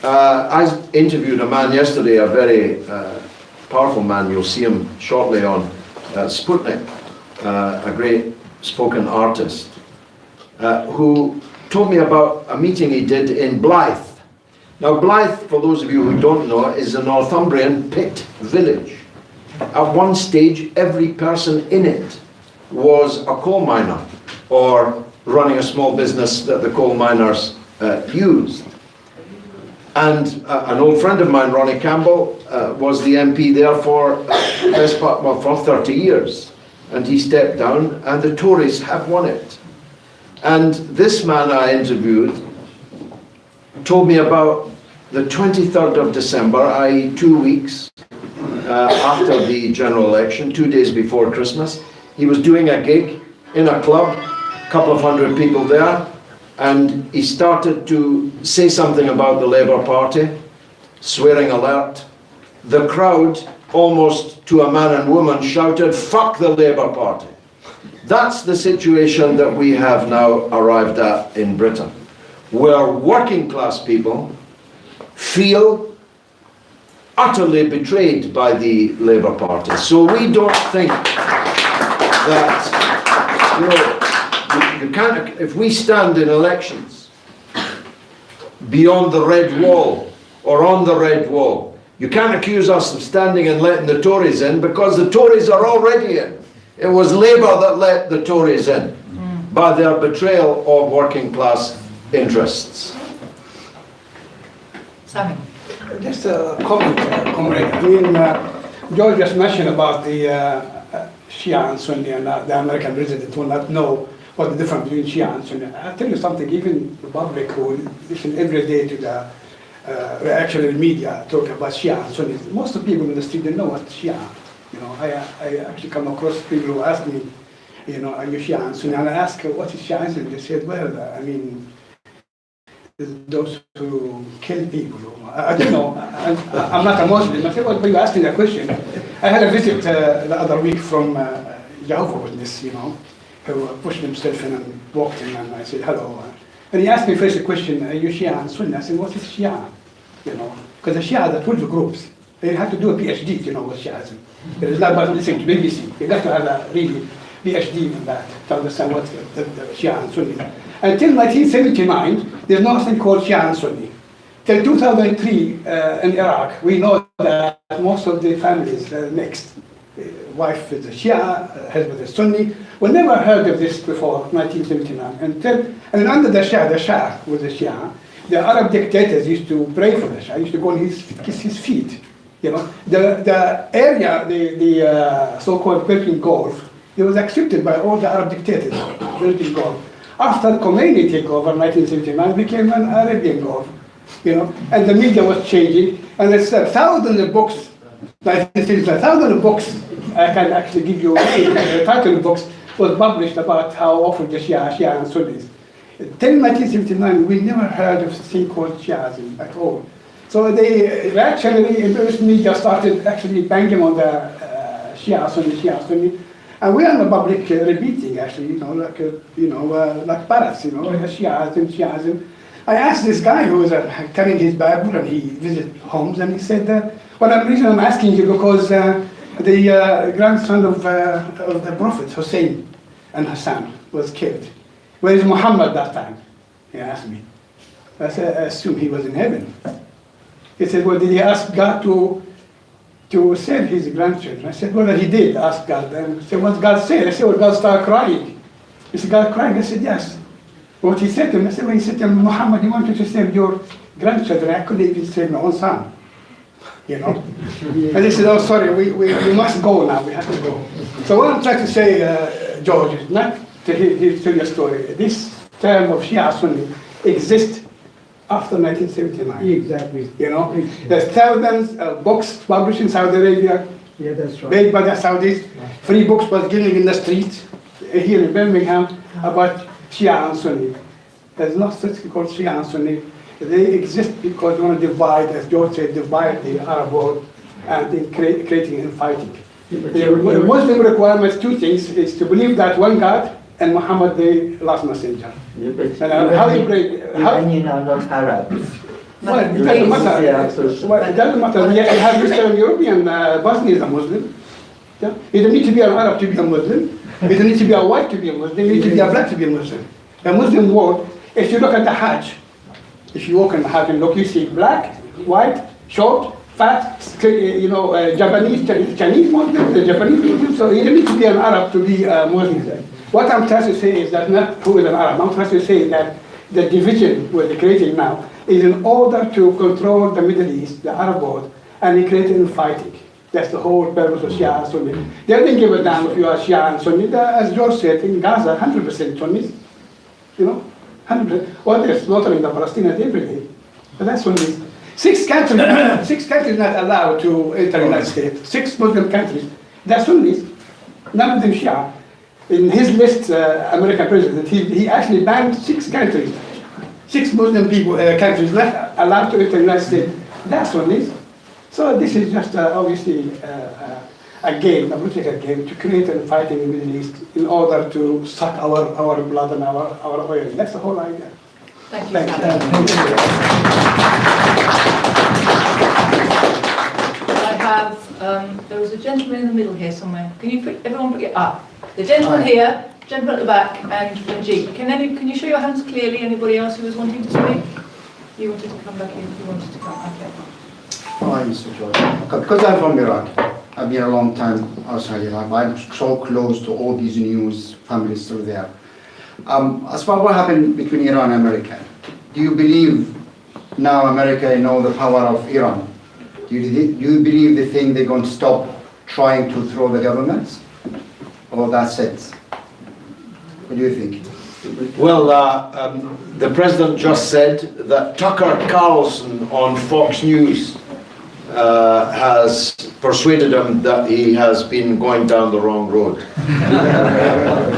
I interviewed a man yesterday, a very powerful man. You'll see him shortly on Sputnik, a great spoken artist, who told me about a meeting he did in Blyth. Now Blyth, for those of you who don't know, is a Northumbrian pit village. At one stage, every person in it was a coal miner or running a small business that the coal miners used. And an old friend of mine, Ronnie Campbell, was the MP there for for 30 years. And he stepped down, and the Tories have won it. And this man I interviewed told me about the 23rd of December, i.e. 2 weeks after the general election, 2 days before Christmas. He was doing a gig in a club, a couple of hundred people there, and he started to say something about the Labour Party, swearing alert. The crowd, almost to a man and woman, shouted, "Fuck the Labour Party." That's the situation that we have now arrived at in Britain, where working class people feel utterly betrayed by the Labour Party. So we don't think that, you can't, if we stand in elections beyond the red wall or on the red wall, you can't accuse us of standing and letting the Tories in, because the Tories are already in. It was Labour that let the Tories in by their betrayal of working class interests. Sammy. Just a comment, comrade. I mean, George just mentioned about the Shia and Sunni, and the American president will not know what the difference between Shia and Sunni. I'll tell you something, even the public who listen every day to the reaction in the media talk about Shia and Sunni, most of the people in the street don't know what Shia. You know, I actually come across people who ask me, you know, are you Shia and Sunni? And I ask, what is Shiaism? They said, well, I mean, those who kill people. I don't know. I'm not a Muslim. I said, well, but you asked me that question. I had a visit the other week from Jehovah's Witness, you know, who pushed himself in and walked in, and I said, hello. And he asked me first a question, are you Shia and Sunni? I said, what is Shia? You know, because the Shia, the 12 groups, they have to do a PhD, you know, with Shiaism. It is not about listening to BBC. You got to have a really PhD in that to understand what the Shia and Sunni are. Until 1979, there's nothing called Shia and Sunni. Till 2003 in Iraq, we know that most of the families are mixed. Wife is a Shia, husband is Sunni. We never heard of this before 1979. And under the Shah was a Shia. The Arab dictators used to pray for the Shah, used to go and kiss his feet. You know, the area, the so-called Persian Gulf, it was accepted by all the Arab dictators, Persian Gulf. After Khomeini took over in 1979, it became an Arabian Gulf, you know, and the media was changing, and there's thousands of books, thousands of books, I can actually give you the title of books, was published about how awful the Shia and Sunnis. Till 1979, we never heard of a thing called Shiaism at all. So they actually, in the media started actually banging on the Shia Sunni. And we are in the public repeating, actually, you know, like parrots, you know, Shiaism. I asked this guy who was carrying his Bible, and he visited homes, and he said, well, the reason I'm asking you because the grandson of the Prophet, Hussein and Hassan, was killed. Where is Muhammad that time? He asked me. I said, I assume he was in heaven. He said, well, did he ask God to save his grandchildren? I said, well, he did ask God. And he said, what God said? I said, well, God started crying. He said, God crying? I said, yes. What he said to him, I said, well, he said to him, Muhammad, you wanted to save your grandchildren. I couldn't even save my own son. You know? And they said, oh, sorry, we must go now. We have to go. So what I'm trying to say, George, is not to tell your story. This term of Shia Sunni exists after 1979. Exactly. You know, there's thousands of books published in Saudi Arabia, Yeah, that's right. made by the Saudis. Free books was given in the streets here in Birmingham about Shia and Sunni. There's not such thing called Shia and Sunni. They exist because they want to divide, as George said, divide the Arab world and in creating infighting. The Muslim requirements, two things, is to believe that one God and Muhammad the last messenger. Yeah, but And how you break? Iranian are not Arabs. Well, it doesn't matter. Well, it doesn't matter. You have Western European Bosnia is a Muslim. Yeah? You don't need to be an Arab to be a Muslim. You don't need to be a white to be a Muslim. You need to be a black to be a Muslim. A Muslim world, if you look at the Hajj, if you walk in the Hajj and look, you see black, white, short, fat, Japanese, Chinese Muslims, the Japanese Muslims. So you don't need to be an Arab to be a Muslim. What I'm trying to say is that not who is an Arab. I'm trying to say that the division we're creating now is in order to control the Middle East, the Arab world, and creating fighting. That's the whole purpose of Shia and Sunni. They didn't give a damn if you are Shia and Sunni. As George said, in Gaza, 100% Sunnis. 100%. Well, they're slaughtering the Palestinians every day. But that's Sunnis. Six countries not allowed to enter the United States. 6 Muslim countries. They're Sunnis. None of them Shia. In his list, American president, he actually banned 6 countries. 6 Muslim countries not allowed to enter the United States. That's Sunnis. So this is just obviously a game, a political game, to create a fighting in the Middle East in order to suck our blood and our oil. That's the whole idea. Thank you. Thank you. I have, there was a gentleman in the middle here somewhere. Can you everyone put your up? The gentleman here, gentleman at the back, and Jeep. Can you show your hands clearly? Anybody else who was wanting to speak? You wanted to come back in. You wanted to come. Okay. Hi, Mr. George. Because I'm from Iraq, I've been a long time outside Iraq. I'm so close to all these news, families through there. As far as what happened between Iran and America, do you believe now America know the power of Iran? Do you believe they think they're going to stop trying to throw the governments? Or that's it? What do you think? Well, the president just said that Tucker Carlson on Fox News has persuaded him that he has been going down the wrong road.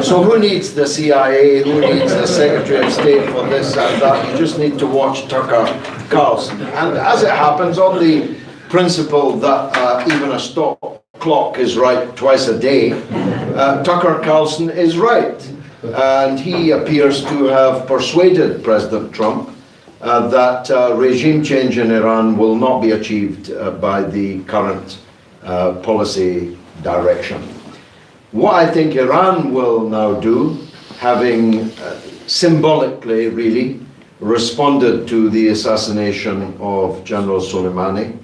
So who needs the CIA, who needs the Secretary of State for this and that? You just need to watch Tucker Carlson. And as it happens, on the principle that even a stop clock is right twice a day, Tucker Carlson is right. And he appears to have persuaded President Trump that regime change in Iran will not be achieved by the current policy direction. What I think Iran will now do, having symbolically really responded to the assassination of General Soleimani,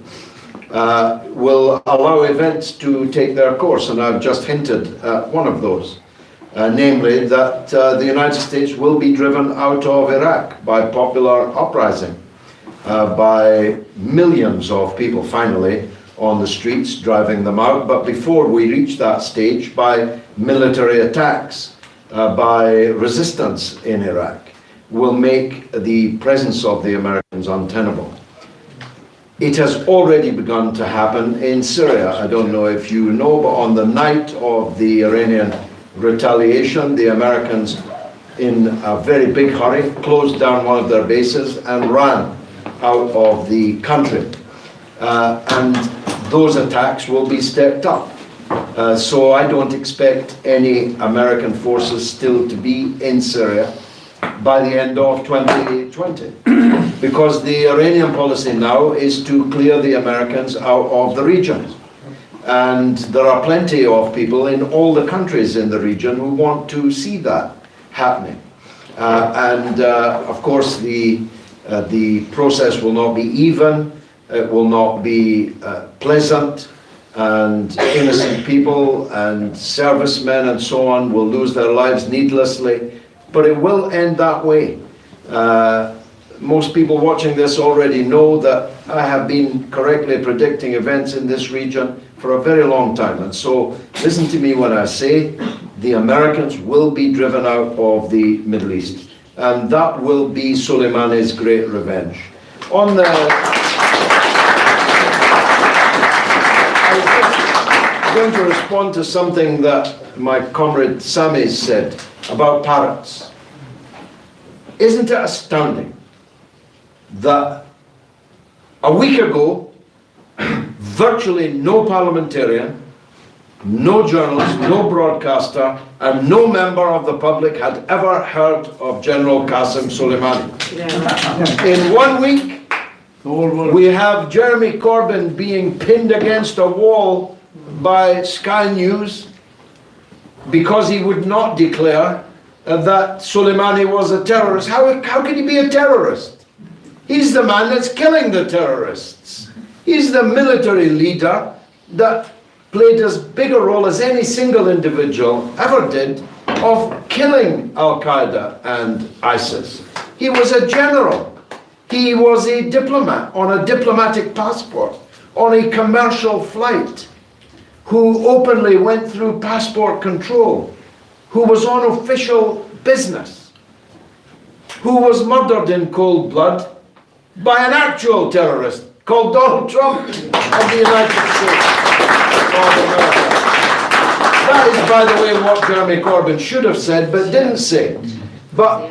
will allow events to take their course, and I've just hinted at one of those. Namely that the United States will be driven out of Iraq by popular uprising, by millions of people finally on the streets driving them out, but before we reach that stage, by military attacks, by resistance in Iraq, will make the presence of the Americans untenable. It has already begun to happen in Syria. I don't know if you know, but on the night of the Iranian retaliation, the Americans, in a very big hurry, closed down one of their bases and ran out of the country. And those attacks will be stepped up. So I don't expect any American forces still to be in Syria by the end of 2020. Because the Iranian policy now is to clear the Americans out of the region. And there are plenty of people in all the countries in the region who want to see that happening. Of course, the process will not be even, it will not be pleasant, and innocent people and servicemen and so on will lose their lives needlessly, but it will end that way. Most people watching this already know that I have been correctly predicting events in this region for a very long time. And so listen to me when I say the Americans will be driven out of the Middle East. And that will be Soleimani's great revenge. On the... I was going to respond to something that my comrade Sami said about parrots. Isn't it astounding that a week ago, virtually no parliamentarian, no journalist, no broadcaster, and no member of the public had ever heard of General Qasem Soleimani. In 1 week, We have Jeremy Corbyn being pinned against a wall by Sky News because he would not declare that Soleimani was a terrorist. How can he be a terrorist? He's the man that's killing the terrorists. He's the military leader that played as big a role as any single individual ever did of killing Al-Qaeda and ISIS. He was a general. He was a diplomat on a diplomatic passport, on a commercial flight, who openly went through passport control, who was on official business, who was murdered in cold blood by an actual terrorist called Donald Trump of the United States of America. That is, by the way, what Jeremy Corbyn should have said but didn't say. But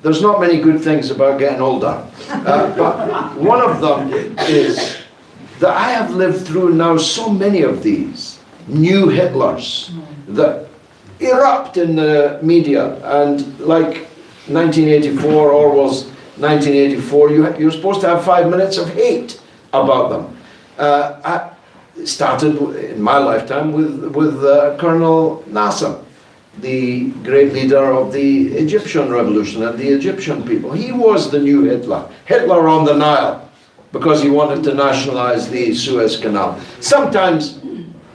there's not many good things about getting older, but one of them is that I have lived through now so many of these new Hitlers that erupt in the media, and like 1984, Orwell's 1984, you're supposed to have 5 minutes of hate about them. It started in my lifetime with Colonel Nasser, the great leader of the Egyptian revolution and the Egyptian people. He was the new Hitler. Hitler on the Nile, because he wanted to nationalize the Suez Canal. Sometimes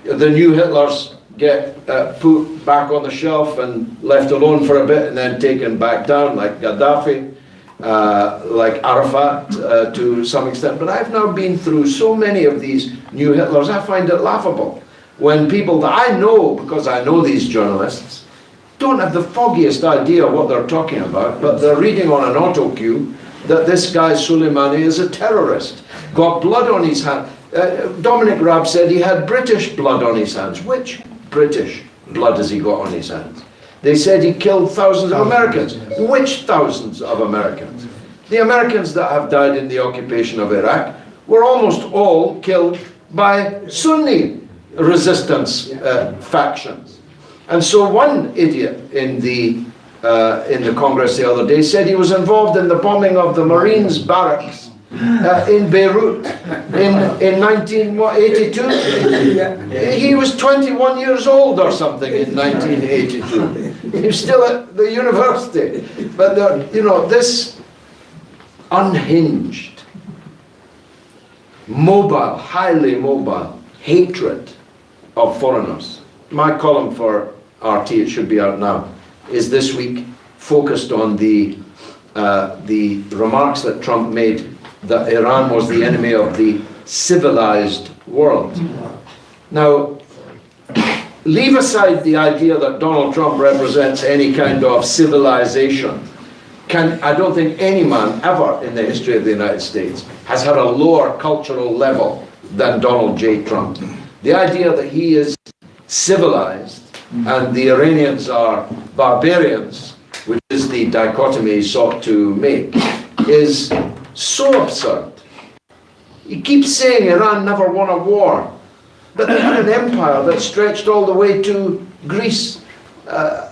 the new Hitlers get put back on the shelf and left alone for a bit and then taken back down, like Gaddafi, like Arafat to some extent. But I've now been through so many of these new Hitlers, I find it laughable when people that I know, because I know these journalists, don't have the foggiest idea what they're talking about, but they're reading on an auto cue that this guy Soleimani is a terrorist, got blood on his hand. Dominic Raab said he had British blood on his hands. Which British blood has he got on his hands? They said he killed thousands of Americans. Which thousands of Americans? The Americans that have died in the occupation of Iraq were almost all killed by Sunni resistance factions. And so one idiot in the Congress the other day said he was involved in the bombing of the Marines barracks in Beirut in 1982. He was 21 years old or something in 1982. He was still at the university. But you know, this unhinged, mobile, highly mobile hatred of foreigners. My column for RT, it should be out now, is this week focused on the remarks that Trump made that Iran was the enemy of the civilized world. Now, leave aside the idea that Donald Trump represents any kind of civilization. I don't think any man ever in the history of the United States has had a lower cultural level than Donald J. Trump. The idea that he is civilized and the Iranians are barbarians, which is the dichotomy he sought to make, is so absurd. He keeps saying Iran never won a war, but they had an empire that stretched all the way to Greece.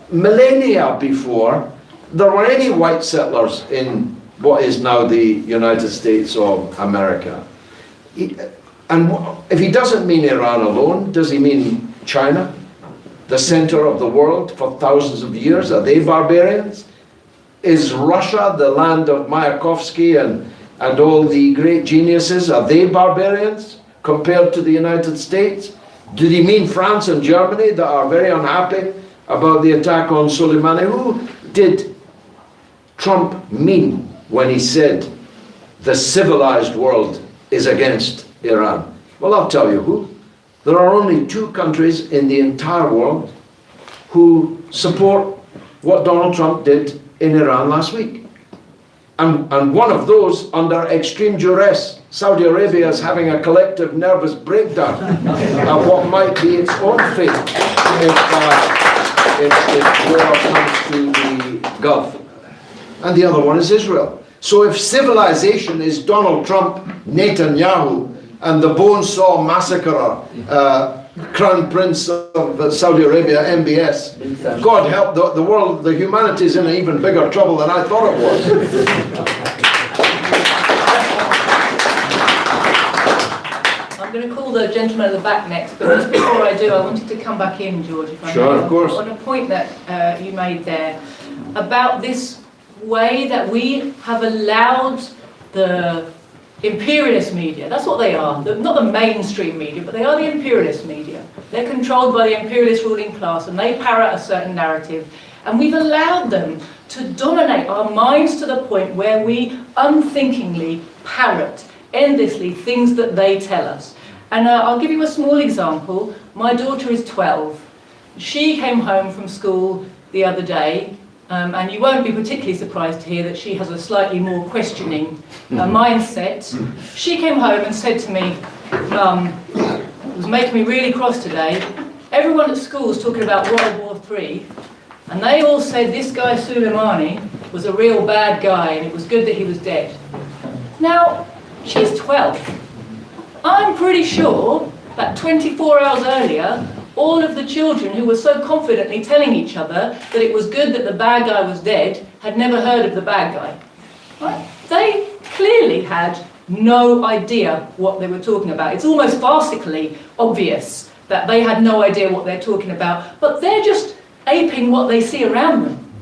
Millennia before there were any white settlers in what is now the United States of America. And if he doesn't mean Iran alone, does he mean China, the center of the world for thousands of years? Are they barbarians? Is Russia, the land of Mayakovsky and all the great geniuses, are they barbarians compared to the United States? Did he mean France and Germany that are very unhappy about the attack on Soleimani? Who did Trump mean when he said the civilized world is against Iran? Well, I'll tell you who. There are only two countries in the entire world who support what Donald Trump did in Iran last week. And one of those, under extreme duress, Saudi Arabia is having a collective nervous breakdown of what might be its own fate if war comes to the Gulf. And the other one is Israel. So if civilization is Donald Trump, Netanyahu, and the Bonesaw massacrer, Crown Prince of Saudi Arabia, MBS, God help the world, the humanity is in even bigger trouble than I thought it was. the gentleman at the back next, but just before I do, I wanted to come back in, George, if I may. Sure, of course. On a point that you made there about this way that we have allowed the imperialist media, that's what they are, not the mainstream media, but they are the imperialist media. They're controlled by the imperialist ruling class and they parrot a certain narrative. And we've allowed them to dominate our minds to the point where we unthinkingly parrot endlessly things that they tell us. And I'll give you a small example. My daughter is 12. She came home from school the other day, and you won't be particularly surprised to hear that she has a slightly more questioning mindset. She came home and said to me, Mum, it was making me really cross today. Everyone at school was talking about World War III, and they all said this guy Soleimani was a real bad guy and it was good that he was dead. Now, she's 12. I'm pretty sure that 24 hours earlier, all of the children who were so confidently telling each other that it was good that the bad guy was dead had never heard of the bad guy. Right? They clearly had no idea what they were talking about. It's almost farcically obvious that they had no idea what they're talking about, but they're just aping what they see around them.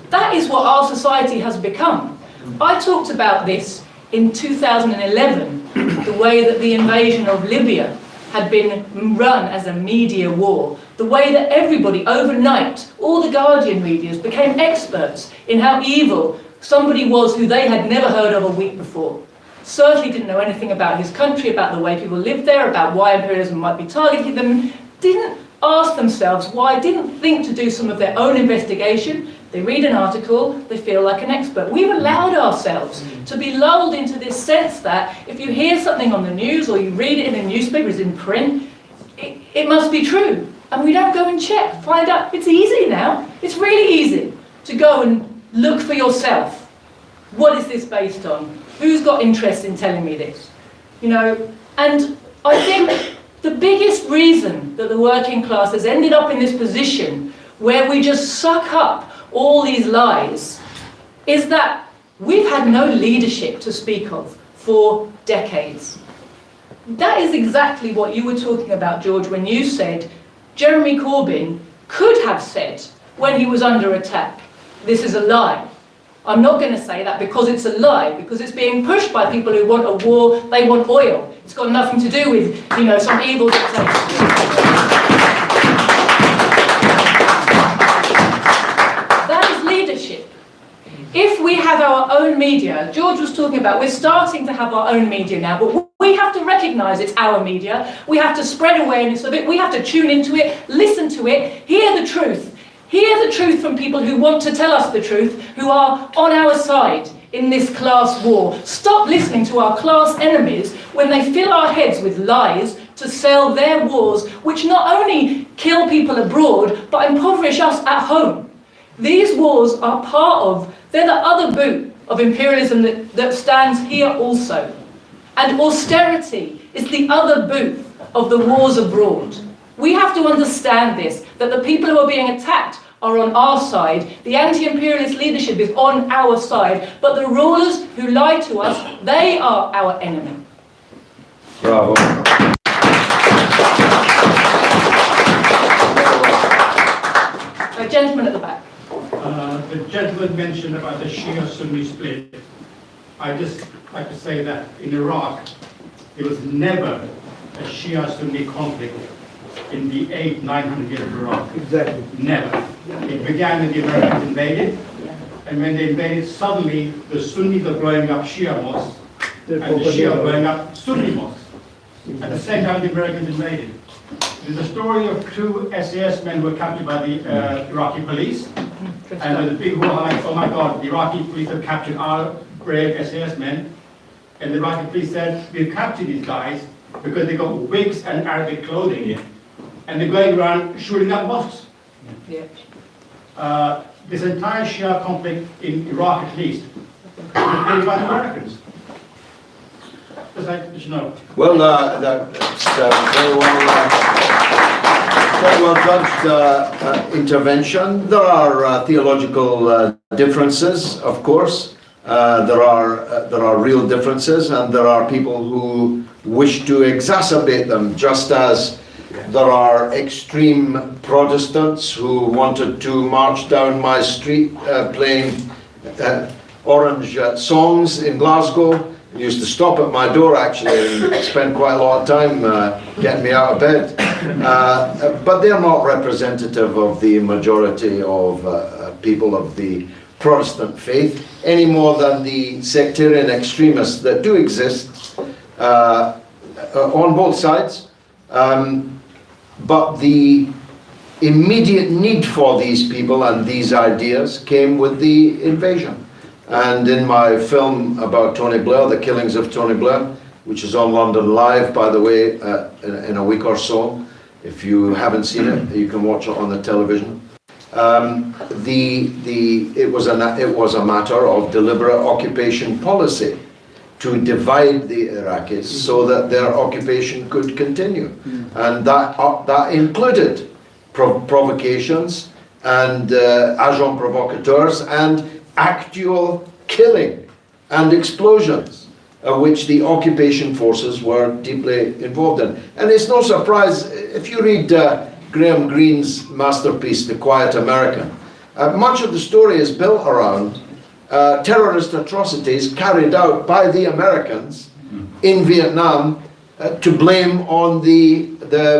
That is what our society has become. I talked about this in 2011, the way that the invasion of Libya had been run as a media war, the way that everybody overnight, all the Guardian medias, became experts in how evil somebody was who they had never heard of a week before. Certainly didn't know anything about his country, about the way people lived there, about why imperialism might be targeting them, didn't ask themselves why, didn't think to do some of their own investigation. They read an article, they feel like an expert. We've allowed ourselves to be lulled into this sense that if you hear something on the news or you read it in a newspaper, it's in print, it must be true. And we don't go and check, find out. It's easy now. It's really easy to go and look for yourself. What is this based on? Who's got interest in telling me this? You know, and I think the biggest reason that the working class has ended up in this position where we just suck up all these lies is that we've had no leadership to speak of for decades. That is exactly what you were talking about, George, when you said Jeremy Corbyn could have said when he was under attack, this is a lie. I'm not going to say that because it's a lie, because it's being pushed by people who want a war, they want oil. It's got nothing to do with, you know, some evil dictator. That is leadership. If we have our own media, George was talking about, we're starting to have our own media now, but we have to recognise it's our media. We have to spread awareness of it. We have to tune into it, listen to it, hear the truth. Hear the truth from people who want to tell us the truth, who are on our side in this class war. Stop listening to our class enemies when they fill our heads with lies to sell their wars, which not only kill people abroad, but impoverish us at home. These wars are part of, they're the other boot of imperialism that stands here also. And austerity is the other boot of the wars abroad. We have to understand this, that the people who are being attacked are on our side, the anti-imperialist leadership is on our side, but the rulers who lie to us, they are our enemy. Bravo. A gentleman at the back. The gentleman mentioned about the Shia-Sunni split. I just like to say that in Iraq, there was never a Shia-Sunni conflict in the 900 years of Iraq. Exactly. Never. It began when the Americans invaded, and when they invaded, suddenly the Sunnis are blowing up Shia mosques, and the Shia are blowing up Sunni mosques. At the same time, the Americans invaded. There's a story of two SAS men who were captured by the Iraqi police, and there's a big war like, oh my God, the Iraqi police have captured our brave SAS men, and the Iraqi police said, we've captured these guys because they got wigs and Arabic clothing, and they're going around shooting up mosques. Yeah. This entire Shia conflict in Iraq, at least, was made by the Americans. Just like you should know. Well, that's very well judged intervention. There are theological differences, of course, There are real differences, and there are people who wish to exacerbate them, just as there are extreme Protestants who wanted to march down my street playing orange songs in Glasgow. They used to stop at my door actually and spend quite a lot of time getting me out of bed. But they're not representative of the majority of people of the Protestant faith, any more than the sectarian extremists that do exist on both sides. But the immediate need for these people and these ideas came with the invasion. And in my film about Tony Blair, The Killings of Tony Blair, which is on London Live, by the way, in a week or so, if you haven't seen it, you can watch it on the television. It was a matter of deliberate occupation policy to divide the Iraqis so that their occupation could continue. And that included provocations and agents provocateurs and actual killing and explosions, which the occupation forces were deeply involved in. And it's no surprise, if you read Graham Greene's masterpiece, The Quiet American, much of the story is built around terrorist atrocities carried out by the Americans in Vietnam to blame on the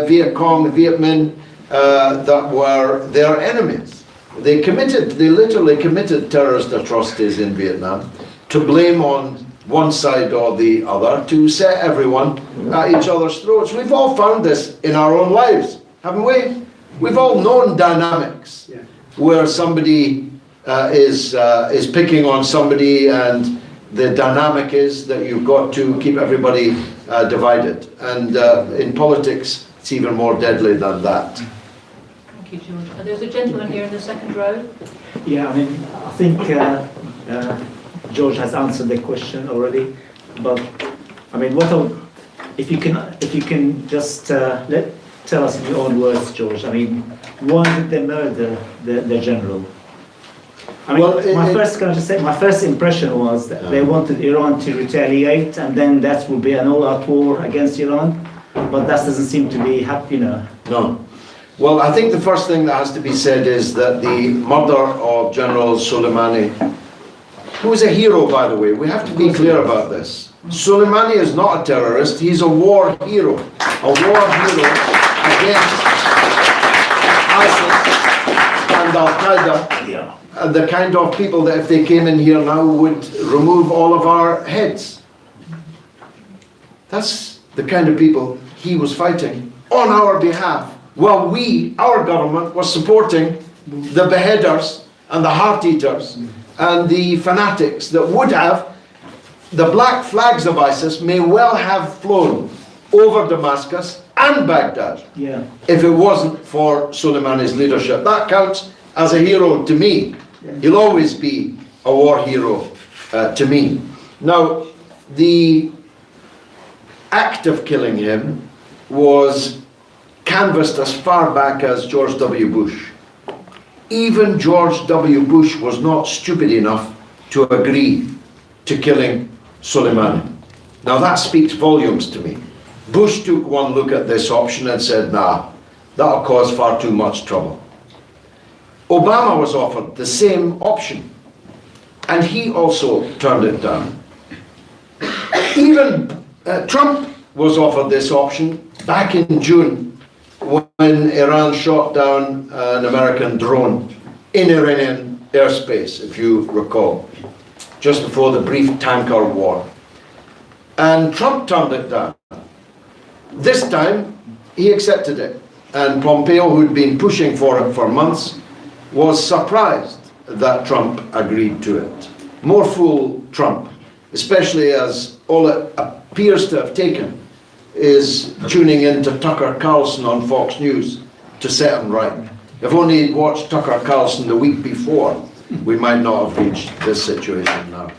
Viet Cong, the Viet Minh that were their enemies. They literally committed terrorist atrocities in Vietnam to blame on one side or the other, to set everyone at each other's throats. We've all found this in our own lives, haven't we? We've all known dynamics where somebody is picking on somebody, and the dynamic is that you've got to keep everybody divided. And in politics, it's even more deadly than that. Thank you, George. There's a gentleman here in the second row. Yeah, I mean, I think George has answered the question already, but I mean, if you can just tell us in your own words, George. I mean, why did they murder the general? I mean, well, my first impression was that they wanted Iran to retaliate, and then that would be an all-out war against Iran. But that doesn't seem to be happening. No. Well, I think the first thing that has to be said is that the murder of General Soleimani, who is a hero, by the way, we have to be clear about this. Soleimani is not a terrorist, he's a war hero. A war hero against ISIS and Al-Qaeda, the kind of people that if they came in here now would remove all of our heads. That's the kind of people he was fighting on our behalf. Well, our government, was supporting the beheaders and the heart-eaters and the fanatics that would have, the black flags of ISIS may well have flown over Damascus and Baghdad if it wasn't for Soleimani's leadership. That counts as a hero to me. He'll always be a war hero to me. Now, the act of killing him was canvassed as far back as George W. Bush. Even George W. Bush was not stupid enough to agree to killing Soleimani. Now that speaks volumes to me. Bush took one look at this option and said, nah, that'll cause far too much trouble. Obama was offered the same option, and he also turned it down. Even Trump was offered this option back in June when Iran shot down an American drone in Iranian airspace, if you recall, just before the brief tanker war. And Trump turned it down. This time, he accepted it. And Pompeo, who'd been pushing for it for months, was surprised that Trump agreed to it. More fool Trump, especially as all it appears to have taken is tuning into Tucker Carlson on Fox News to set him right. If only he'd watched Tucker Carlson the week before, we might not have reached this situation now.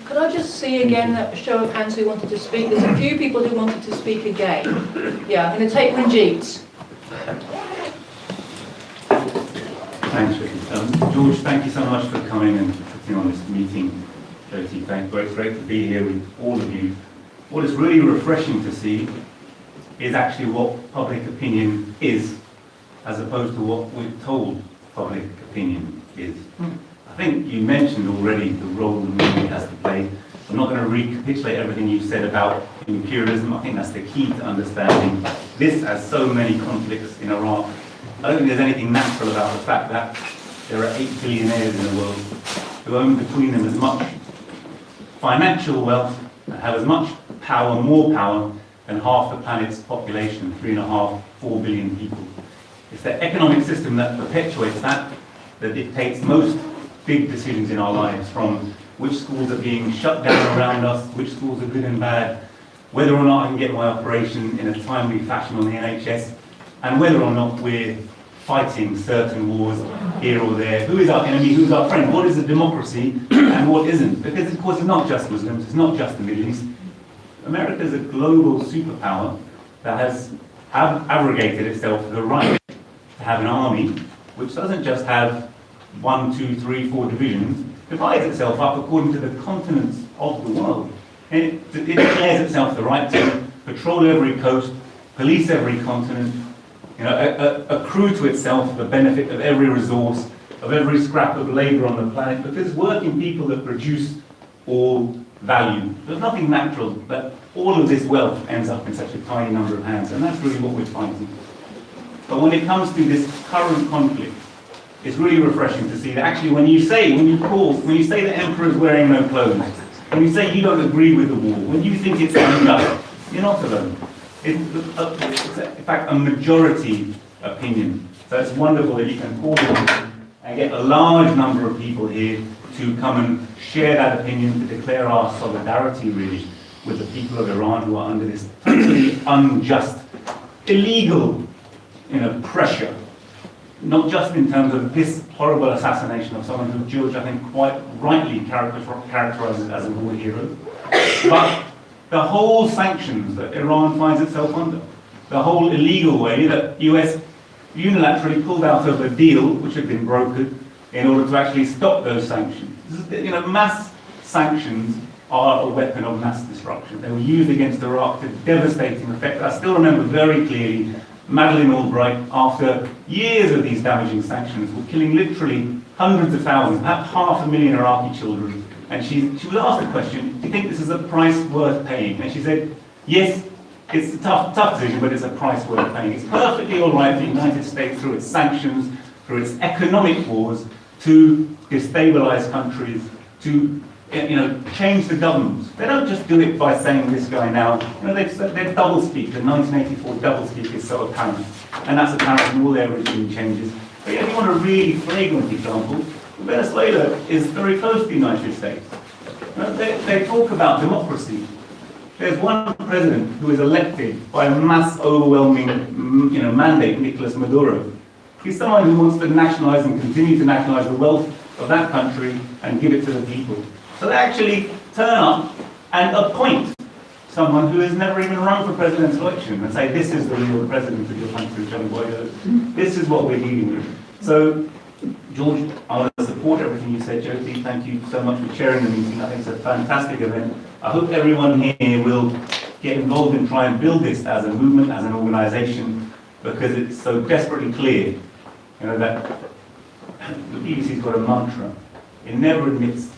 Could I just see again a show of hands who wanted to speak? There's a few people who wanted to speak again. Yeah, I'm going to take Ranjit. Thanks, Ricky. George, thank you so much for coming and putting on this meeting. Jyoti, it's great to be here with all of you. What is really refreshing to see is actually what public opinion is, as opposed to what we're told public opinion is. I think you mentioned already the role the media has to play. I'm not going to recapitulate everything you've said about imperialism. I think that's the key to understanding this, as so many conflicts in Iraq. I don't think there's anything natural about the fact that there are 8 billionaires in the world who own between them as much financial wealth and have as much power, more power, than half the planet's population, 3.5, 4 billion people. It's the economic system that perpetuates that dictates most big decisions in our lives, from which schools are being shut down around us, which schools are good and bad, whether or not I can get my operation in a timely fashion on the NHS, and whether or not we're fighting certain wars here or there. Who is our enemy, who's our friend? What is a democracy and what isn't? Because of course it's not just Muslims, it's not just the Middle East. America is a global superpower that has abrogated itself the right to have an army which doesn't just have 1, 2, 3, 4 divisions, divides itself up according to the continents of the world. And it declares itself the right to patrol every coast, police every continent, accrue to itself the benefit of every resource, of every scrap of labour on the planet, because working people that produce all value. There's nothing natural that all of this wealth ends up in such a tiny number of hands, and that's really what we're fighting. But when it comes to this current conflict, it's really refreshing to see that actually when you say the emperor's wearing no clothes, when you say you don't agree with the war, when you think it's unjust, you're not alone. It's in fact a majority opinion. So it's wonderful that you can call on and get a large number of people here to come and share that opinion, to declare our solidarity really with the people of Iran who are under this totally unjust, illegal pressure. Not just in terms of this horrible assassination of someone who George, I think, quite rightly characterizes as a war hero, but the whole sanctions that Iran finds itself under, the whole illegal way that US unilaterally pulled out of a deal which had been brokered in order to actually stop those sanctions. Mass sanctions are a weapon of mass destruction. They were used against Iraq to devastating effect. I still remember very clearly Madeleine Albright, after years of these damaging sanctions, were killing literally hundreds of thousands, perhaps 500,000 Iraqi children. And she was asked the question, do you think this is a price worth paying? And she said, yes, it's a tough decision, but it's a price worth paying. It's perfectly all right for the United States, through its sanctions, through its economic wars, to destabilize countries, to change the governments. They don't just do it by saying this guy now. They're doublespeak. The 1984 doublespeak is so apparent, and that's apparent in all their regime changes. But if you want a really flagrant example, Venezuela is very close to the United States. They talk about democracy. There's one president who is elected by a mass, overwhelming, mandate, Nicolas Maduro. He's someone who wants to nationalize and continue to nationalize the wealth of that country and give it to the people. So they actually turn up and appoint someone who has never even run for president's election and say, this is the real president of your country, John Guaido. This is what we're dealing with. So, George, I want to support everything you said. Jyoti, thank you so much for chairing the meeting. I think it's a fantastic event. I hope everyone here will get involved and try and build this as a movement, as an organization, because it's so desperately clear, that the BBC's got a mantra. It never admits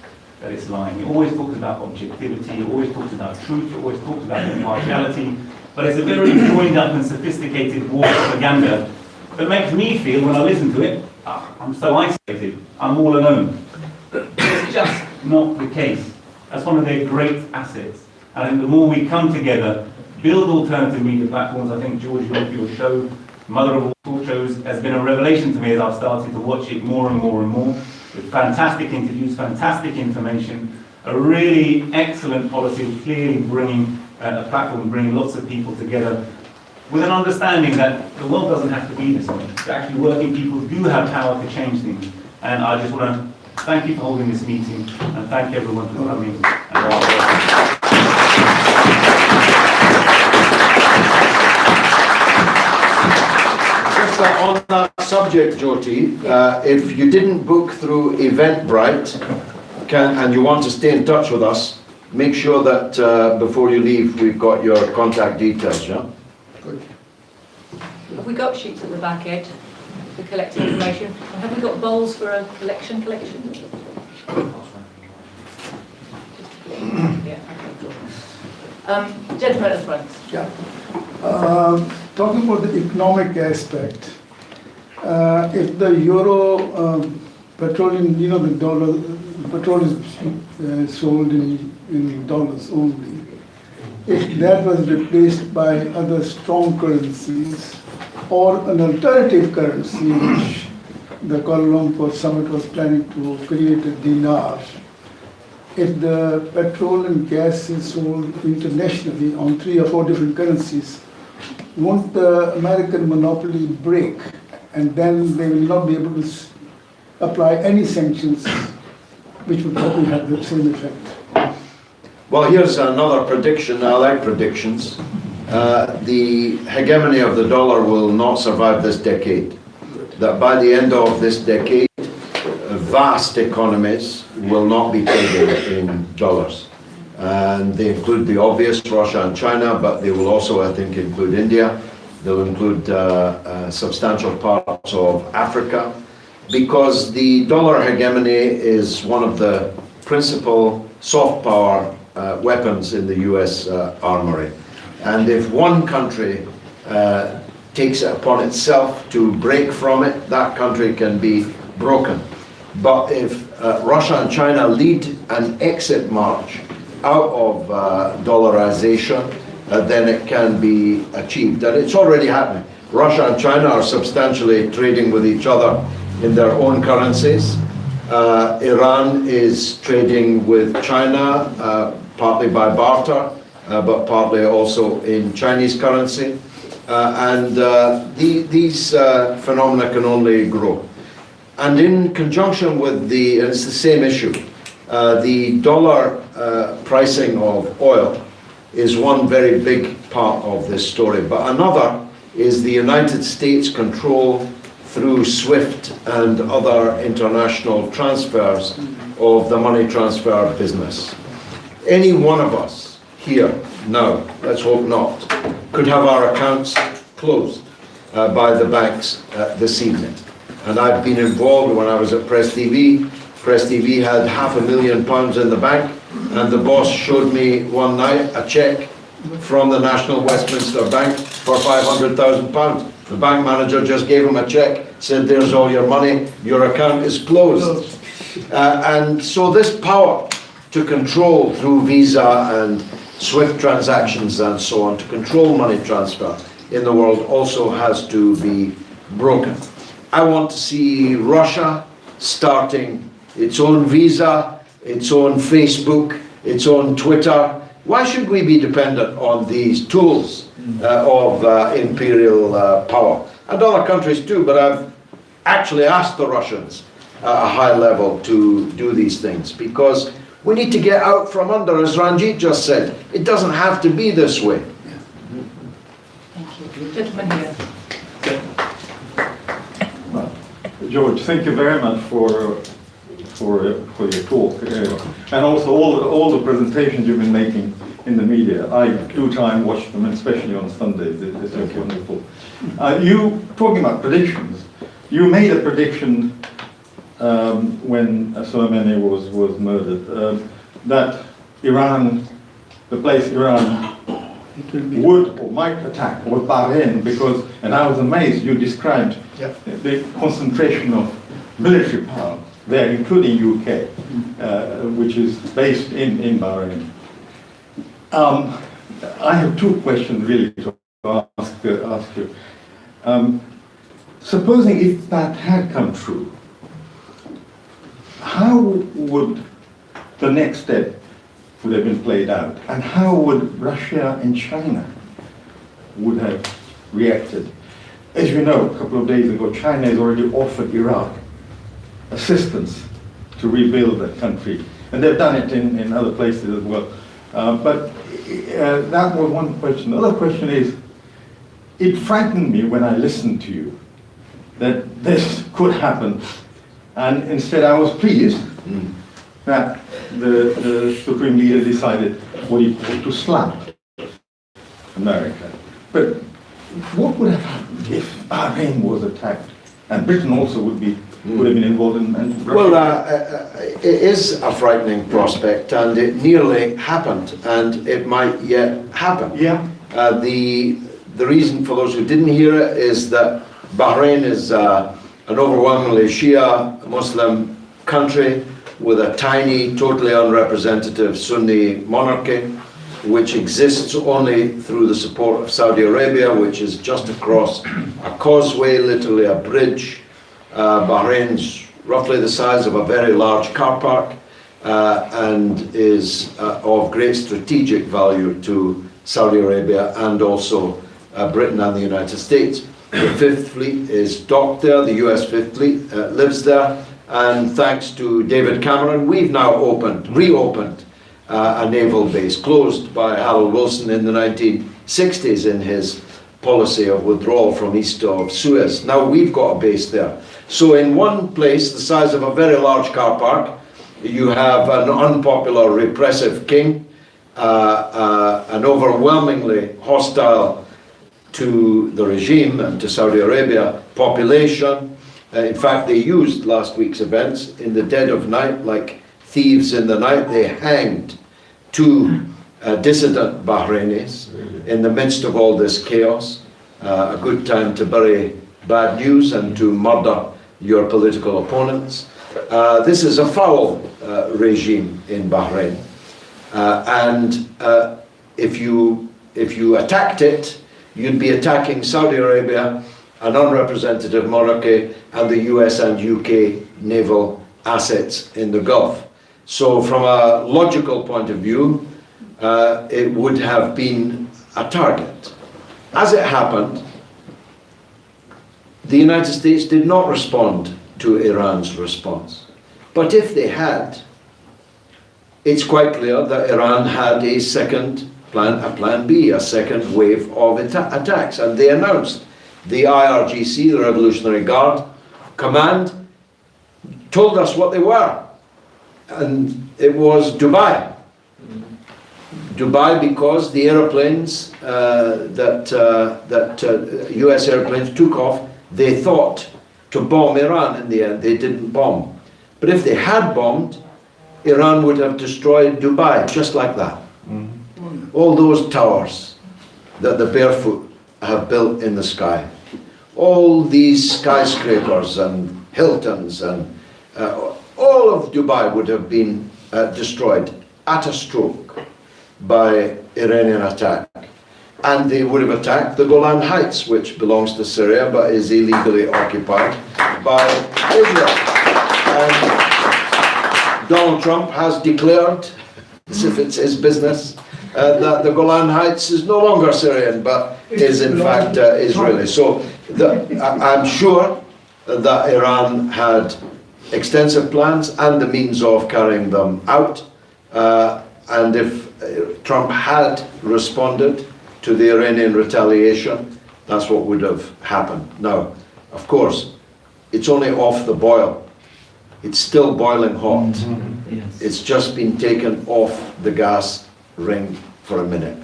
that it's lying. It always talks about objectivity, it always talks about truth, it always talks about impartiality, but it's a very joined up and sophisticated war propaganda that makes me feel, when I listen to it, I'm so isolated, I'm all alone. It's just not the case. That's one of their great assets. And I think the more we come together, build alternative media platforms, I think, George, your show, Mother of All Talk Shows, has been a revelation to me as I've started to watch it more and more and more, with fantastic interviews, fantastic information, a really excellent policy of clearly bringing a platform, bringing lots of people together with an understanding that the world doesn't have to be this way. That actually working people do have power to change things. And I just want to thank you for holding this meeting and thank everyone for coming. on that subject, Jyoti, if you didn't book through Eventbrite and you want to stay in touch with us, make sure that before you leave, we've got your contact details, yeah? Good. Have we got sheets at the back, Ed, to collect information? And have we got bowls for a collection? Yeah, okay, cool. Gentleman at the front. Yeah. Talking about the economic aspect, if the euro petroleum, the dollar, petrol is sold in dollars only. If that was replaced by other strong currencies or an alternative currency, which the Kuala Lumpur summit was planning to create a dinar, if the petrol and gas is sold internationally on 3 or 4 different currencies, won't the American monopoly break, and then they will not be able to apply any sanctions, which would probably have the same effect? Well, here's another prediction. I like predictions. The hegemony of the dollar will not survive this decade. That by the end of this decade, vast economies will not be trading in dollars. And they include the obvious, Russia and China, but they will also, I think, include India. They'll include substantial parts of Africa, because the dollar hegemony is one of the principal soft power weapons in the US armory. And if one country takes it upon itself to break from it, that country can be broken. But if Russia and China lead an exit march out of dollarization, then it can be achieved. And it's already happening. Russia and China are substantially trading with each other in their own currencies. Iran is trading with China, partly by barter, but partly also in Chinese currency. These phenomena can only grow. And in conjunction with it's the same issue, the dollar pricing of oil is one very big part of this story. But another is the United States control through SWIFT and other international transfers of the money transfer business. Any one of us here now, let's hope not, could have our accounts closed by the banks this evening. And I've been involved when I was at Press TV. Press TV had £500,000 in the bank, and the boss showed me one night a cheque from the National Westminster Bank for £500,000. The bank manager just gave him a cheque, said, "There's all your money, your account is closed." And so this power to control through Visa and SWIFT transactions and so on, to control money transfer in the world also has to be broken. I want to see Russia starting its own Visa, its own Facebook, its own Twitter. Why should we be dependent on these tools of imperial power? And other countries too, but I've actually asked the Russians at a high level to do these things, because we need to get out from under, as Ranjit just said. It doesn't have to be this way. Thank you. Gentleman here. George, thank you very much for your talk, and also all the presentations you've been making in the media. I do try and watch them, especially on Sundays. It's so wonderful. You talking about predictions? You made a prediction when Soleimani was murdered, that Iran, the place Iran would or might attack was Bahrain, because, and I was amazed, you described the concentration of military power there, including UK, which is based in Bahrain. I have two questions really to ask you. Supposing if that had come true, how would the next step would have been played out, and how would Russia and China would have reacted? As you know, a couple of days ago, China has already offered Iraq assistance to rebuild that country, and they've done it in other places as well. But that was one question. The other question is, it frightened me when I listened to you that this could happen. And instead I was pleased that the Supreme Leader decided what he called to slap America. But what would have happened if Bahrain was attacked? And Britain also would have been involved in Russia. Well, it is a frightening prospect, and it nearly happened, and it might yet happen. Yeah. The reason for those who didn't hear it is that Bahrain is an overwhelmingly Shia Muslim country with a tiny, totally unrepresentative Sunni monarchy, which exists only through the support of Saudi Arabia, which is just across a causeway, literally a bridge. Bahrain's roughly the size of a very large car park and is of great strategic value to Saudi Arabia and also Britain and the United States. The Fifth Fleet is docked there, the US Fifth Fleet lives there, and thanks to David Cameron, we've now reopened a naval base closed by Harold Wilson in the 1960s in his policy of withdrawal from east of Suez. Now we've got a base there. So in one place, the size of a very large car park, you have an unpopular, repressive king, an overwhelmingly hostile to the regime and to Saudi Arabia population. In fact, they used last week's events in the dead of night, like thieves in the night. They hanged two dissident Bahrainis in the midst of all this chaos. A good time to bury bad news and to murder your political opponents. This is a foul regime in Bahrain. And if you attacked it, you'd be attacking Saudi Arabia, an unrepresentative monarchy, and the US and UK naval assets in the Gulf. So from a logical point of view, it would have been a target. As it happened, the United States did not respond to Iran's response. But if they had, it's quite clear that Iran had a second plan, a plan B, a second wave of attacks. And they announced the IRGC, the Revolutionary Guard Command, told us what they were. And it was Dubai. Dubai, because the airplanes that US airplanes took off, they thought to bomb Iran. In the end, they didn't bomb. But if they had bombed, Iran would have destroyed Dubai, just like that. All those towers that the barefoot have built in the sky, all these skyscrapers and Hiltons and all of Dubai would have been destroyed at a stroke by Iranian attack. And they would have attacked the Golan Heights, which belongs to Syria but is illegally occupied by Israel. And Donald Trump has declared, as if it's his business, that the Golan Heights is no longer Syrian, but is in fact Israeli. So I'm sure that Iran had extensive plans and the means of carrying them out. And if Trump had responded to the Iranian retaliation, that's what would have happened. Now, of course, it's only off the boil. It's still boiling hot. Yes. It's just been taken off the gas ring for a minute.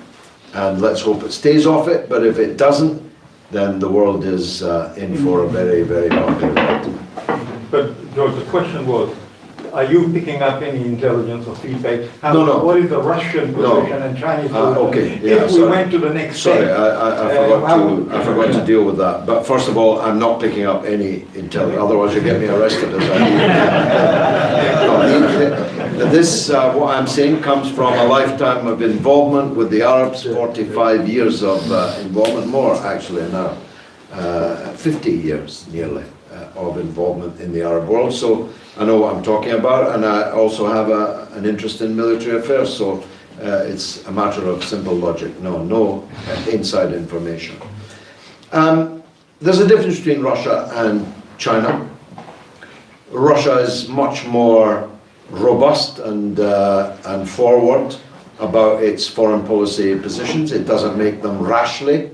And let's hope it stays off it, but if it doesn't, then the world is in for a very, very bumpy ride. But George, the question was, are you picking up any intelligence or feedback? No. What is the Russian position and Chinese position? Okay, yeah, if we went to the next Sorry, step? I forgot to deal with that. But first of all, I'm not picking up any intelligence, otherwise you'll get me arrested as I do. This, what I'm saying, comes from a lifetime of involvement with the Arabs, 45 years of involvement, more actually now, 50 years nearly of involvement in the Arab world. So I know what I'm talking about, and I also have an interest in military affairs, so it's a matter of simple logic. No inside information. There's a difference between Russia and China. Russia is much more robust and forward about its foreign policy positions. It doesn't make them rashly.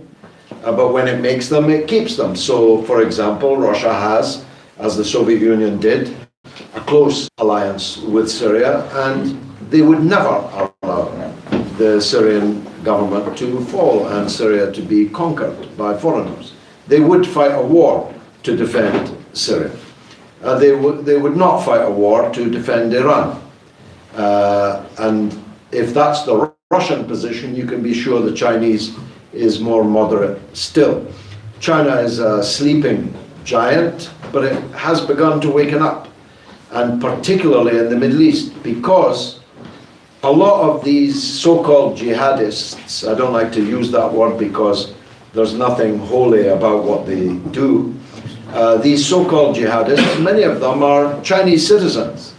but when it makes them, it keeps them. So, for example, Russia has, as the Soviet Union did, a close alliance with Syria, and they would never allow the Syrian government to fall and Syria to be conquered by foreigners. They would fight a war to defend Syria. They would not fight a war to defend Iran. And if that's the Russian position, you can be sure the Chinese is more moderate still. China is a sleeping giant, but it has begun to waken up, and particularly in the Middle East, because a lot of these so-called jihadists, I don't like to use that word because there's nothing holy about what they do. These so-called jihadists, many of them are Chinese citizens,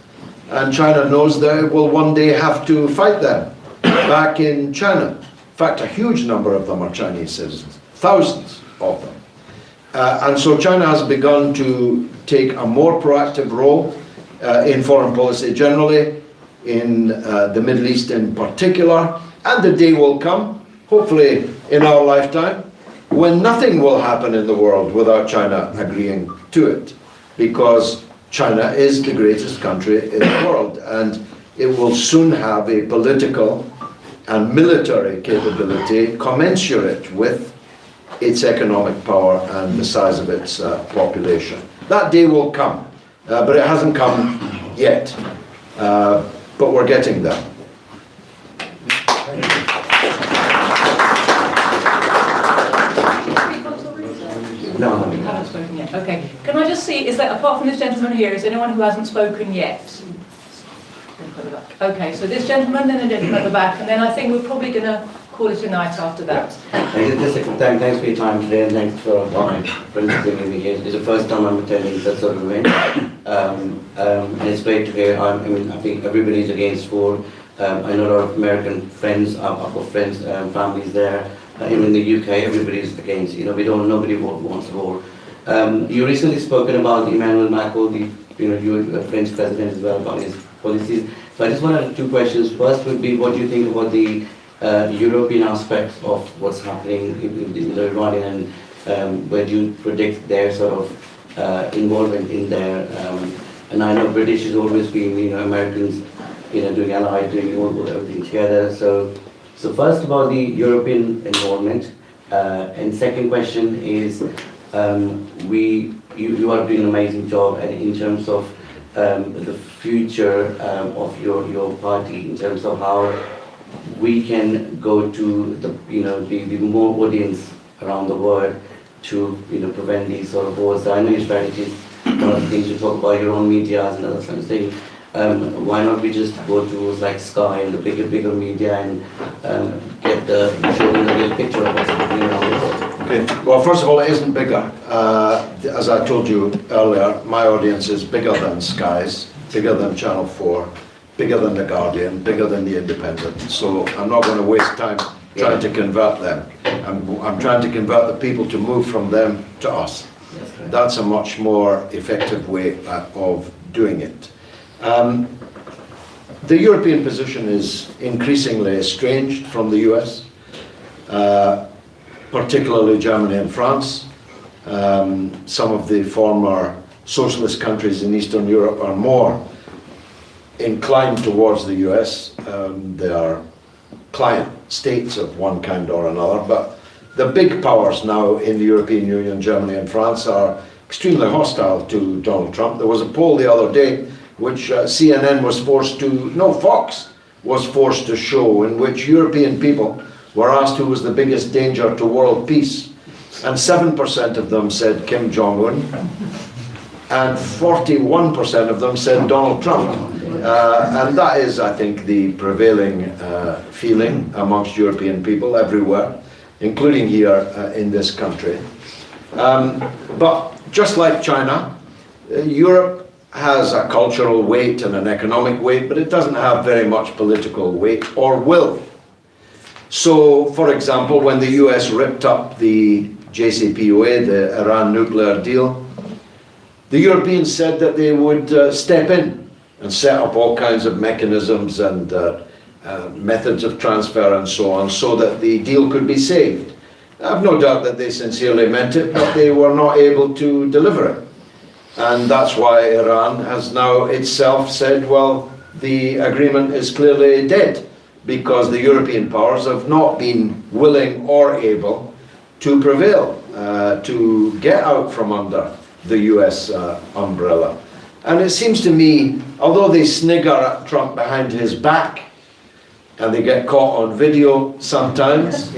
and China knows that it will one day have to fight them back in China. In fact, a huge number of them are Chinese citizens, thousands of them. And so China has begun to take a more proactive role in foreign policy generally, in the Middle East in particular, and the day will come, hopefully in our lifetime, when nothing will happen in the world without China agreeing to it, because China is the greatest country in the world, and it will soon have a political and military capability commensurate with its economic power and the size of its population. That day will come, but it hasn't come yet, but we're getting there. No, you haven't spoken yet. Okay. Can I just see, is there, apart from this gentleman here, is there anyone who hasn't spoken yet? Okay, so this gentleman, then a gentleman at the back, and then I think we're probably going to call it a night after that. Thanks for your time today, and thanks for bringing me here. It's the first time I'm attending such sort of event, and it's great to hear. I think everybody's against war. I know a lot of American friends, I've got friends, families there. Even in the UK, everybody's against. Nobody wants war. You recently spoken about Emmanuel Macron, the French president as well, about his policies. So I just wanted two questions. First would be, what do you think about the European aspects of what's happening in the Iranian, and where do you predict their sort of involvement in there? And I know British has always been, Americans, doing allied, doing all everything together. So first about the European involvement, and second question is, you are doing an amazing job, and in terms of the future of your party, in terms of how we can go to the more audience around the world to prevent these sort of wars. I know your strategies, one of the things you talk about, your own media and other kind of thing. Why not we just go towards like Sky and the bigger media and get showing the real picture of what's happening around the world? Okay. Well, first of all, it isn't bigger. As I told you earlier, my audience is bigger than Sky's, bigger than Channel 4, bigger than The Guardian, bigger than The Independent. So I'm not going to waste time trying to convert them. I'm trying to convert the people to move from them to us. That's a much more effective way of doing it. The European position is increasingly estranged from the US, particularly Germany and France. Some of the former socialist countries in Eastern Europe are more inclined towards the US. They are client states of one kind or another, but the big powers now in the European Union, Germany and France, are extremely hostile to Donald Trump. There was a poll the other day which CNN was forced to, no, Fox was forced to show, in which European people were asked who was the biggest danger to world peace. And 7% of them said Kim Jong-un, and 41% of them said Donald Trump. And that is, I think, the prevailing feeling amongst European people everywhere, including here in this country. But just like China, Europe has a cultural weight and an economic weight, but it doesn't have very much political weight or will. So, for example, when the US ripped up the JCPOA, the Iran nuclear deal, the Europeans said that they would step in and set up all kinds of mechanisms and methods of transfer and so on, so that the deal could be saved. I've no doubt that they sincerely meant it, but they were not able to deliver it. And that's why Iran has now itself said, well, the agreement is clearly dead, because the European powers have not been willing or able to prevail, to get out from under the US umbrella. And it seems to me, although they snigger at Trump behind his back, and they get caught on video sometimes,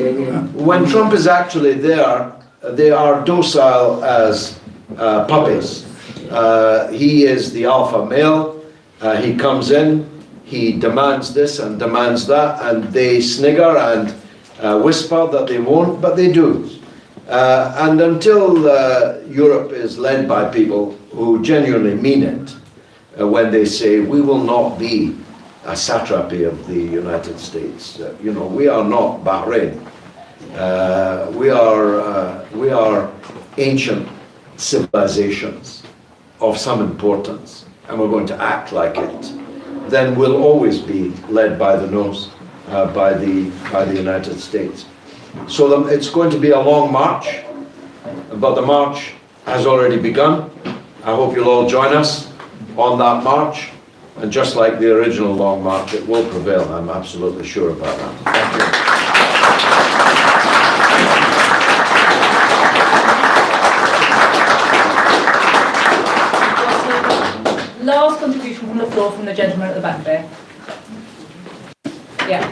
when Trump is actually there, they are docile as puppies. He is the alpha male, he comes in, he demands this and demands that, and they snigger and whisper that they won't, but they do. And until Europe is led by people who genuinely mean it, when they say, we will not be a satrapy of the United States. You know, we are not Bahrain. We are ancient civilizations of some importance, and we're going to act like it. Then we'll always be led by the nose by the United States. So it's going to be a long march, but the march has already begun. I hope you'll all join us on that march, and just like the original long march, it will prevail. I'm absolutely sure about that. Thank you. Last contribution from the floor from the gentleman at the back there. Yeah.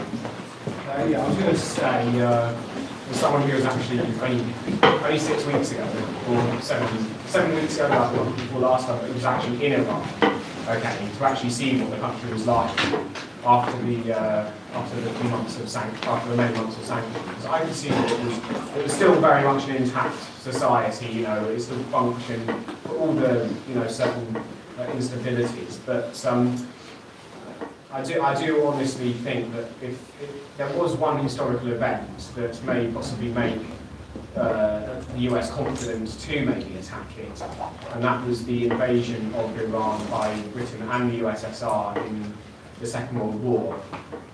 Yeah, I was going to say, as someone who was actually only 6 weeks ago, or 7 weeks ago, before last time, but it was actually in Iran. Okay, to actually see what the country was like after the 2 months of after the many months of sanctions, I could see that it was still very much an intact society. You know, it still functioned for all the certain instabilities, but I do honestly think that if there was one historical event that may possibly make the US confident to maybe attack it, and that was the invasion of Iran by Britain and the USSR in the Second World War.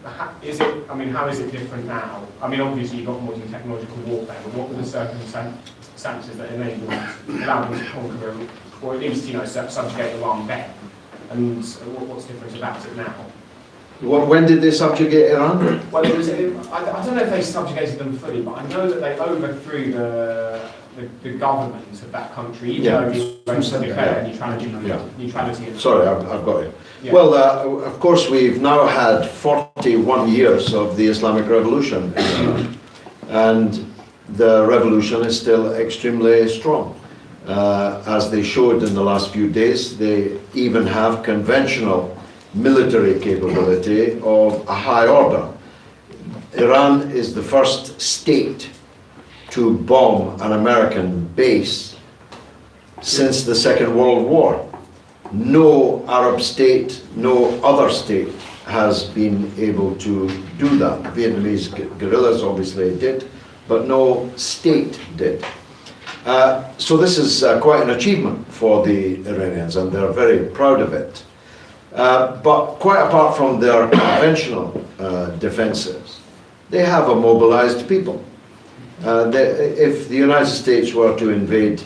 How is it different now? I mean, obviously you've got modern technological warfare, but what were the circumstances that allowed them to conquer, or at least subjugate Iran then? And what's different about it now? When did they subjugate Iran? Well, I don't know if they subjugated them fully, but I know that they overthrew the government of that country, even though they declared neutrality. Sorry, I've got you. Yeah. Well, of course, we've now had 41 years of the Islamic Revolution in Iran, and the revolution is still extremely strong. As they showed in the last few days, they even have conventional military capability of a high order. Iran is the first state to bomb an American base since the Second World War. No Arab state, no other state has been able to do that. Vietnamese guerrillas obviously did, but no state did. So this is quite an achievement for the Iranians, and they're very proud of it. But quite apart from their conventional defenses, they have a mobilized people. If the United States were to invade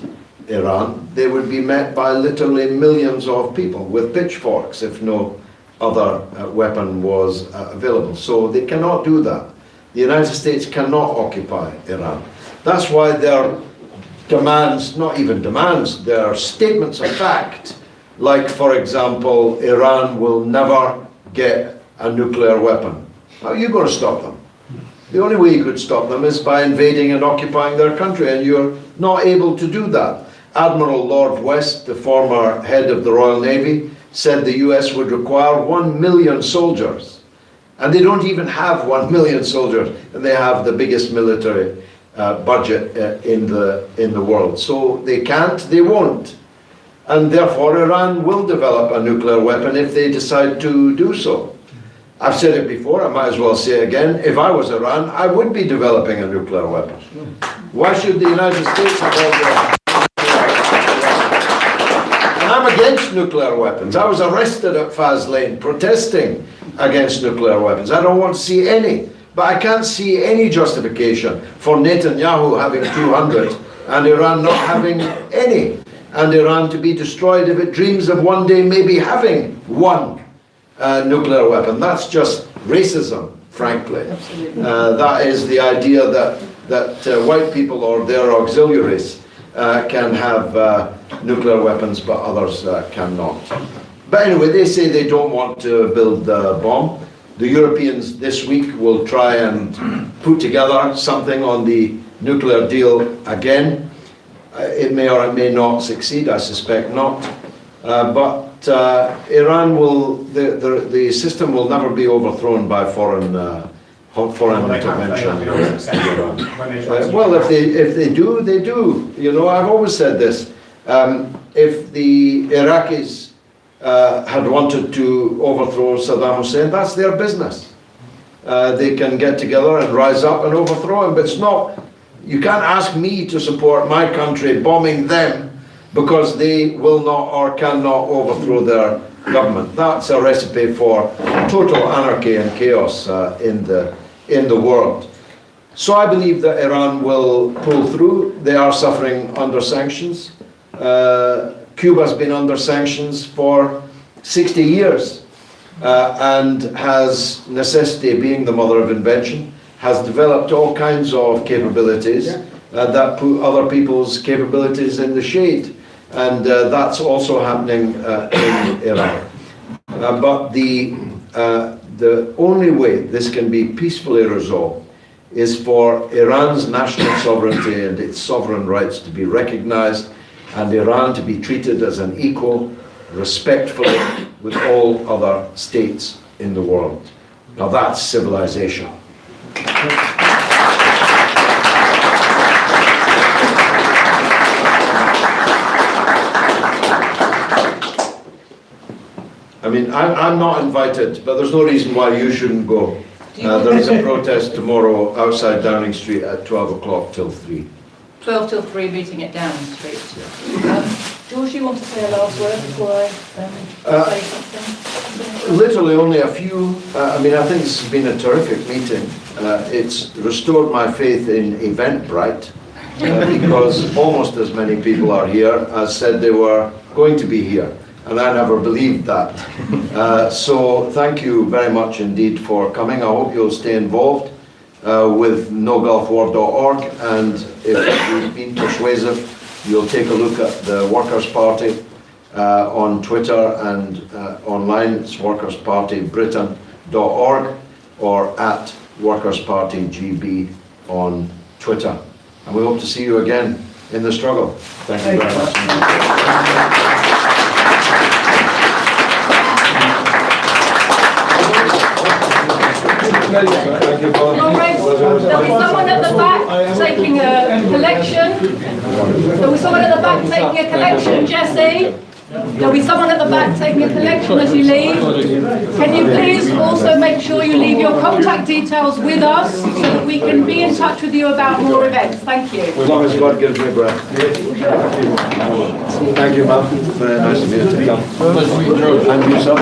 Iran, they would be met by literally millions of people with pitchforks if no other weapon was available. So they cannot do that. The United States cannot occupy Iran. That's why their demands, not even demands, their statements of fact, like, for example, Iran will never get a nuclear weapon. How are you going to stop them? The only way you could stop them is by invading and occupying their country, and you're not able to do that. Admiral Lord West, the former head of the Royal Navy, said the US would require 1 million soldiers. And they don't even have 1 million soldiers, and they have the biggest military budget in the world. So they can't, they won't. And therefore Iran will develop a nuclear weapon if they decide to do so. I've said it before, I might as well say it again. If I was Iran, I would be developing a nuclear weapon. Why should the United States have all the... And I'm against nuclear weapons. I was arrested at Faz Lane protesting against nuclear weapons. I don't want to see any But I can't see any justification for Netanyahu having 200 and Iran not having any, and Iran to be destroyed if it dreams of one day maybe having one nuclear weapon. That's just racism, frankly. That is the idea that white people or their auxiliaries can have nuclear weapons, but others cannot. But anyway, they say they don't want to build a bomb. The Europeans this week will try and put together something on the nuclear deal again. It may or it may not succeed, I suspect not. But Iran will, the system will never be overthrown by foreign intervention. Well, if they do, they do. You know, I've always said this. If the Iraqis had wanted to overthrow Saddam Hussein, that's their business. They can get together and rise up and overthrow him, but it's not, you can't ask me to support my country bombing them because they will not or cannot overthrow their government. That's a recipe for total anarchy and chaos in the world. So I believe that Iran will pull through. They are suffering under sanctions. Cuba's been under sanctions for 60 years and has, necessity being the mother of invention, has developed all kinds of capabilities that put other people's capabilities in the shade. And that's also happening in Iran. But the only way this can be peacefully resolved is for Iran's national sovereignty and its sovereign rights to be recognized, and Iran to be treated as an equal, respectfully, with all other states in the world. Now that's civilization. I mean, I'm not invited, but there's no reason why you shouldn't go. There is a protest tomorrow outside Downing Street at 12 o'clock till 3. 12 till 3, meeting at Downing Street. George, you want to say a last word before I say something? Literally only a few. I mean, I think this has been a terrific meeting. It's restored my faith in Eventbrite because almost as many people are here as said they were going to be here. And I never believed that. So thank you very much indeed for coming. I hope you'll stay involved with nogulfwar.org, and if you've been persuasive, you'll take a look at the Workers' Party on Twitter and online. It's workerspartybritain.org or at workerspartygb on Twitter. And we hope to see you again in the struggle. Thank you very much. All right, there'll be someone at the back taking a collection. There'll be someone at the back taking a collection, Jesse. There'll be someone at the back taking a collection as you leave. Can you please also make sure you leave your contact details with us so that we can be in touch with you about more events. Thank you. As long as God gives me breath. Thank you, ma'am. Very nice to meet you. And yourself.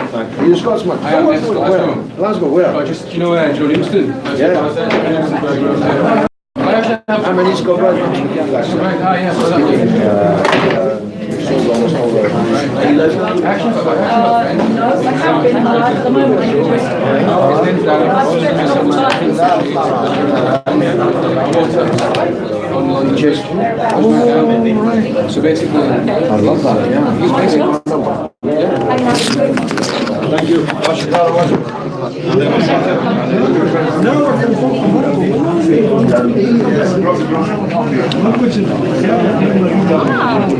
Are you a Scotsman? I am, yes, Glasgow. Glasgow, where? Do you know Joe Livingston? Yeah. I'm an East Galway. Right, yes. No, I have been at the moment. So basically, I love that, yeah. he's basically, Thank you. No.